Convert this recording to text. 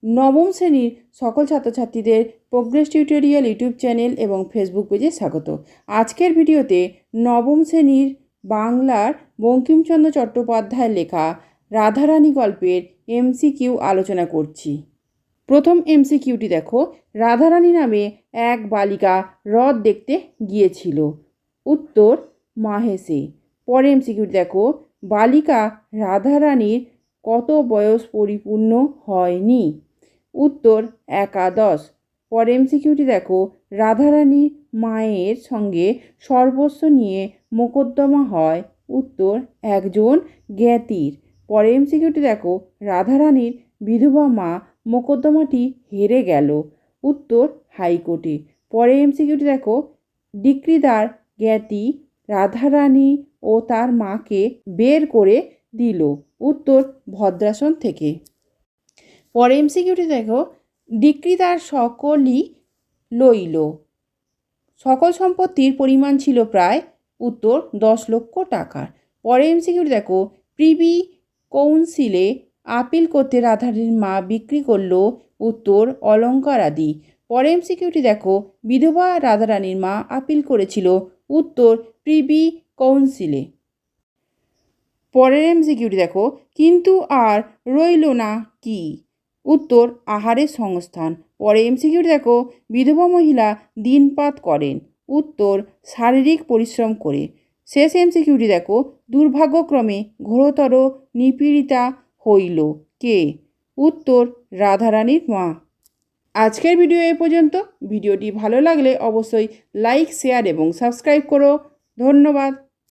নবম শ্রেণীর সকল ছাত্রছাত্রীদের প্রোগ্রেস টিউটোরিয়াল ইউটিউব চ্যানেল এবং ফেসবুক পেজে স্বাগত। আজকের ভিডিওতে নবম শ্রেণীর বাংলার বঙ্কিমচন্দ্র চট্টোপাধ্যায়ের লেখা রাধারানী গল্পের এমসিকিউ আলোচনা করছি। প্রথম এমসিকিউটি দেখো, রাধারানী নামে এক বালিকা হ্রদ দেখতে গিয়েছিল। উত্তর মাহেশে। পরের এমসিকিউটি দেখো, বালিকা রাধারানীর কত বয়স পরিপূর্ণ হয়নি? উত্তর একাদশ। পরের এমসিকিউটি দেখো, রাধারানী মায়ের সঙ্গে সর্বস্ব নিয়ে মোকদ্দমা হয়। উত্তর একজন জ্ঞাতির। পরের এমসিকিউটি দেখো, রাধারানীর বিধবা মা মোকদ্দমাটি হেরে গেল। উত্তর হাইকোর্টে। পরের এমসিকিউটি দেখো, ডিক্রিদার জ্ঞাতি রাধারানী ও তার মাকে বের করে দিল। উত্তর ভদ্রাসন থেকে। পরে এমসিকিউটি দেখো, ডিক্রিদার সকলই লইল। সকল সম্পত্তির পরিমাণ ছিল প্রায়। উত্তর 10 লক্ষ টাকার। পরে এমসিকিউটি দেখো, প্রিভি কাউন্সিলে আপিল করতে রাধারানীর মা বিক্রি করল। উত্তর অলঙ্কার আদি। পরে এমসিকিউটি দেখো, বিধবা রাধারানীর মা আপিল করেছিল। উত্তর প্রিভি কাউন্সিলে। পরের এমসিকিউটি দেখো, কিন্তু আর রইল না কি? উত্তর আহারের সংস্থান। পরে এমসিকিউটি দেখো, বিধবা মহিলা দিনপাত করেন। উত্তর শারীরিক পরিশ্রম করে। শেষ এমসিকিউটি দেখো, দুর্ভাগ্যক্রমে ঘোরতর নিপীড়িতা হইল কে? উত্তর রাধারানীর মা। আজকের ভিডিও এ পর্যন্ত। ভিডিওটি ভালো লাগলে অবশ্যই লাইক, শেয়ার এবং সাবস্ক্রাইব করো। ধন্যবাদ।